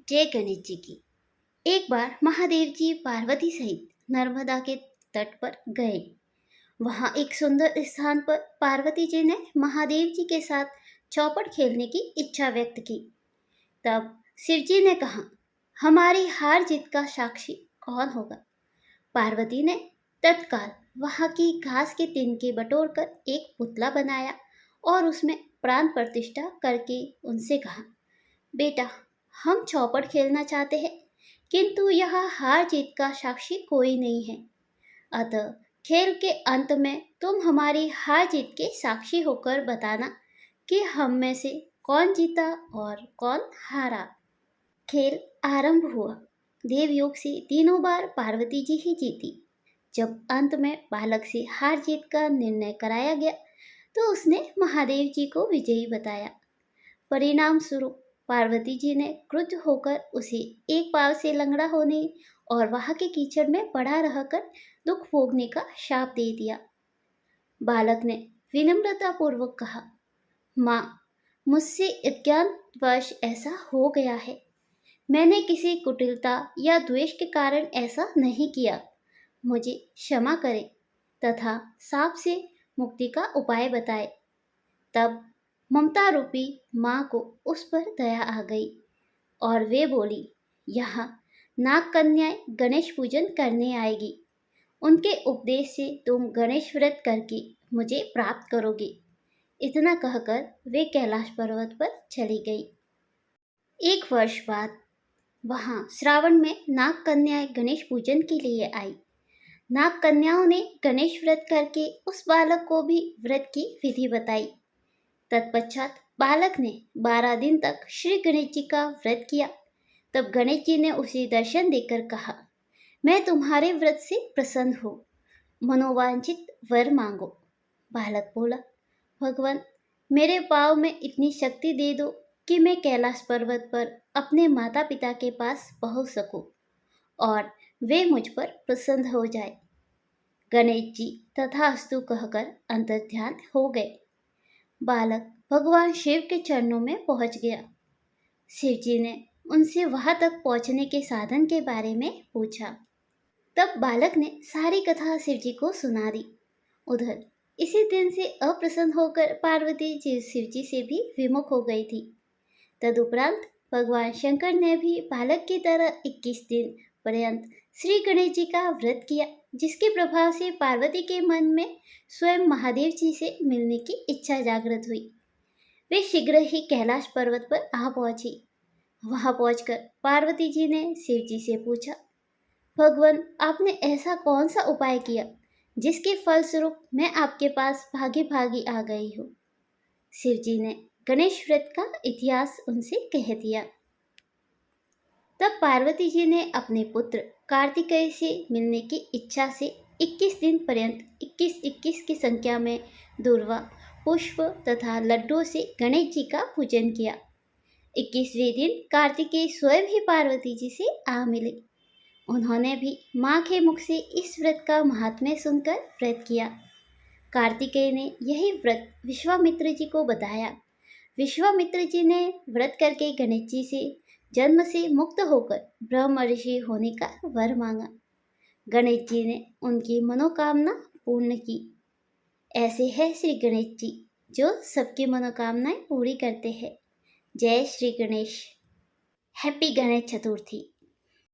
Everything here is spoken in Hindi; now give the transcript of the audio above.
जय गणेश जी की। एक बार महादेव जी पार्वती सहित नर्मदा के तट पर गए। वहां एक सुंदर स्थान पर पार्वती जी ने महादेव जी के साथ चौपड़ खेलने की इच्छा व्यक्त की। तब शिव जी ने कहा, हमारी हार जीत का साक्षी कौन होगा? पार्वती ने तत्काल वहां की घास के तिनके बटोरकर एक पुतला बनाया और उसमें प्राण प्रतिष्ठा करके उनसे कहा, बेटा, हम चौपड़ खेलना चाहते हैं, किंतु यहाँ हार जीत का साक्षी कोई नहीं है। अतः खेल के अंत में तुम हमारी हार जीत के साक्षी होकर बताना कि हम में से कौन जीता और कौन हारा। खेल आरंभ हुआ। देवयोग से तीनों बार पार्वती जी ही जीती। जब अंत में बालक से हार जीत का निर्णय कराया गया तो उसने महादेव जी को विजयी बताया। परिणाम स्वरूप पार्वती जी ने क्रुद्ध होकर उसे एक पांव से लंगड़ा होने और वहां के कीचड़ में पड़ा रहकर दुख भोगने का शाप दे दिया। बालक ने विनम्रता पूर्वक कहा, माँ, मुझसे अज्ञानवश ऐसा हो गया है। मैंने किसी कुटिलता या द्वेष के कारण ऐसा नहीं किया। मुझे क्षमा करें तथा सांप से मुक्ति का उपाय बताए। तब ममता रूपी माँ को उस पर दया आ गई और वे बोली, यहाँ नाग कन्याएं गणेश पूजन करने आएगी। उनके उपदेश से तुम गणेश व्रत करके मुझे प्राप्त करोगे। इतना कहकर वे कैलाश पर्वत पर चली गई। एक वर्ष बाद वहाँ श्रावण में नाग कन्याएं गणेश पूजन के लिए आई। नाग कन्याओं ने गणेश व्रत करके उस बालक को भी व्रत की विधि बताई। तत्पश्चात बालक ने 12 दिन तक श्री गणेश जी का व्रत किया। तब गणेश जी ने उसे दर्शन देकर कहा, मैं तुम्हारे व्रत से प्रसन्न हूँ, मनोवांछित वर मांगो। बालक बोला, भगवान, मेरे पाँव में इतनी शक्ति दे दो कि मैं कैलाश पर्वत पर अपने माता पिता के पास पहुँच सकूं और वे मुझ पर प्रसन्न हो जाए। गणेश जी तथास्तु कहकर अंतर्ध्यान हो गए। बालक भगवान शिव के चरणों में पहुंच गया। शिव जी ने उनसे वहां तक पहुंचने के साधन के बारे में पूछा। तब बालक ने सारी कथा शिव जी को सुना दी। उधर इसी दिन से अप्रसन्न होकर पार्वती जी शिव जी से भी विमुख हो गई थी। तदुपरांत भगवान शंकर ने भी बालक की तरह 21 दिन पर्यंत श्री गणेश जी का व्रत किया, जिसके प्रभाव से पार्वती के मन में स्वयं महादेव जी से मिलने की इच्छा जागृत हुई। वे शीघ्र ही कैलाश पर्वत पर आ पहुंची। वहां पहुंचकर पार्वती जी ने शिव जी से पूछा, भगवान, आपने ऐसा कौन सा उपाय किया जिसके फलस्वरूप मैं आपके पास भागी भागी आ गई हूँ? शिव जी ने गणेश व्रत का इतिहास उनसे कह दिया। तब पार्वती जी ने अपने पुत्र कार्तिकेय से मिलने की इच्छा से 21 दिन पर्यंत 21-21 की संख्या में दूर्वा, पुष्प तथा लड्डुओं से गणेश जी का पूजन किया। 21वें दिन कार्तिकेय स्वयं ही पार्वती जी से आ मिले। उन्होंने भी माँ के मुख से इस व्रत का महात्म्य सुनकर व्रत किया। कार्तिकेय ने यही व्रत विश्वामित्र जी को बताया। विश्वामित्र जी ने व्रत करके गणेश जी से जन्म से मुक्त होकर ब्रह्म ऋषि होने का वर मांगा। गणेश जी ने उनकी मनोकामना पूर्ण की। ऐसे है श्री गणेश जी, जो सबकी मनोकामनाएं पूरी करते हैं। जय श्री गणेश। हैप्पी गणेश चतुर्थी।